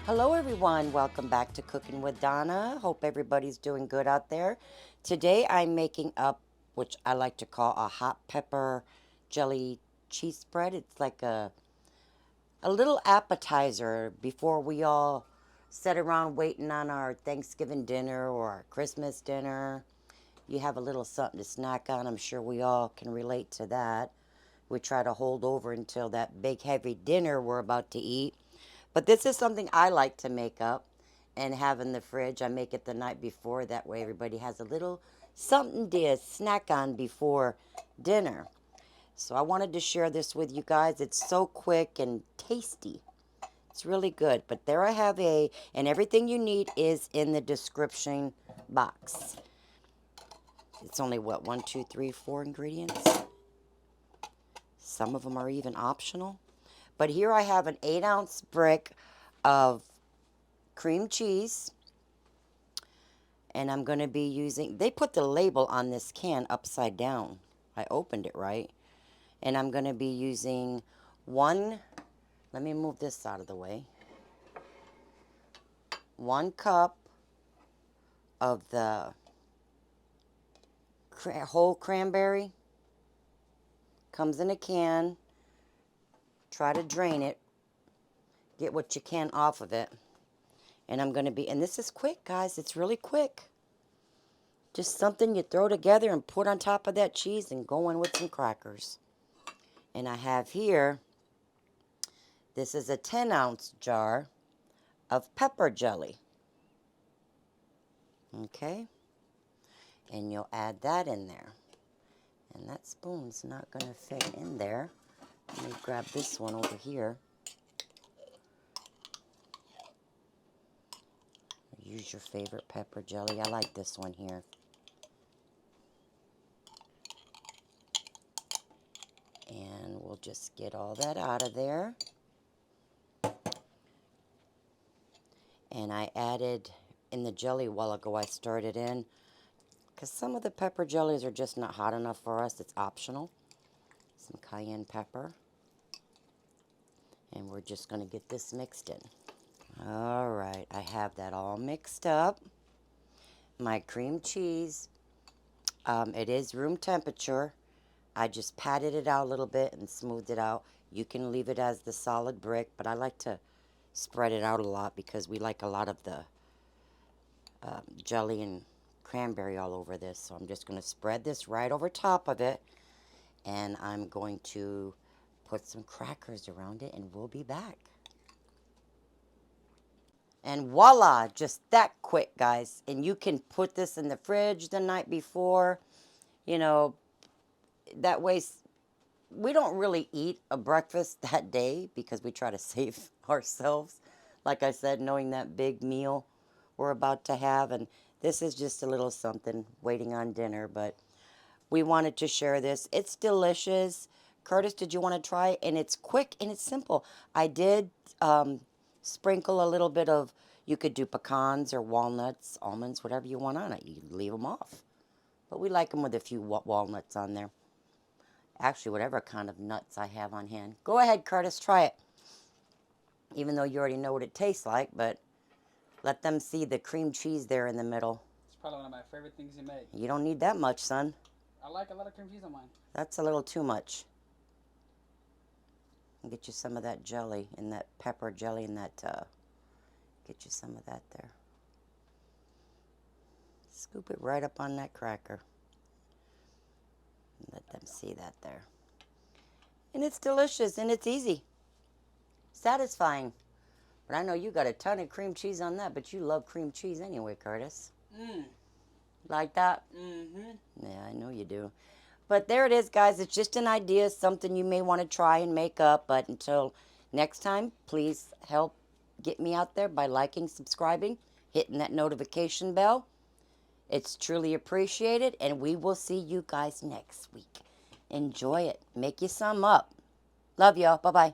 Hello everyone, welcome back to Cooking with Donna. Hope everybody's doing good out there. Today I'm making up, which I like to call a hot pepper jelly cheese spread. It's like a little appetizer before we all sit around waiting on our Thanksgiving dinner or our Christmas dinner. You have a little something to snack on. I'm sure we all can relate to that. We try to hold over until that big heavy dinner we're about to eat. But this is something I like to make up and have in the fridge. I make it the night before. That way everybody has a little something to snack on before dinner. So I wanted to share this with you guys. It's so quick and tasty. It's really good. But there I have and everything you need is in the description box. It's only what, 1, 2, 3, 4 ingredients? Some of them are even optional. But here I have an 8-ounce brick of cream cheese. And I'm going to be using, they put the label on this can upside down. I opened it right. And I'm going to be using let me move this out of the way. 1 cup of the whole cranberry. Comes in a can. Try to drain it. Get what you can off of it. And I'm going to be, and this is quick, guys. It's really quick. Just something you throw together and put on top of that cheese and go in with some crackers. And I have here, this is a 10-ounce jar of pepper jelly. Okay. And you'll add that in there. And that spoon's not going to fit in there. Let me grab this one over here. Use your favorite pepper jelly. I like this one here. And we'll just get all that out of there. And I added in the jelly a while ago, I stirred it in. Because some of the pepper jellies are just not hot enough for us. It's optional. Some cayenne pepper. And we're just going to get this mixed in. All right, I have that all mixed up. My cream cheese, it is room temperature. I just patted it out a little bit and smoothed it out. You can leave it as the solid brick, but I like to spread it out a lot because we like a lot of the jelly and cranberry all over this. So I'm just going to spread this right over top of it, and I'm going to put some crackers around it, and we'll be back. And voila, just that quick, guys. And you can put this in the fridge the night before. You know, that way we don't really eat a breakfast that day because we try to save ourselves. Like I said, knowing that big meal we're about to have. And this is just a little something waiting on dinner. But we wanted to share this. It's delicious. Curtis, did you want to try it? And it's quick and it's simple. I did sprinkle a little bit of, you could do pecans or walnuts, almonds, whatever you want on it. You can leave them off. But we like them with a few walnuts on there. Actually, whatever kind of nuts I have on hand. Go ahead, Curtis, try it. Even though you already know what it tastes like, but let them see the cream cheese there in the middle. It's probably one of my favorite things you make. You don't need that much, son. I like a lot of cream cheese on mine. That's a little too much. I'll get you some of that jelly and that pepper jelly and that, get you some of that there. Scoop it right up on that cracker. Let them see that there. And it's delicious and it's easy. Satisfying. But I know you got a ton of cream cheese on that, but you love cream cheese anyway, Curtis. Like that? Mm-hmm. Yeah, I know you do. But there it is, guys. It's just an idea, something you may want to try and make up. But until next time, please help get me out there by liking, subscribing, hitting that notification bell. It's truly appreciated, and we will see you guys next week. Enjoy it. Make you some up. Love y'all. Bye-bye.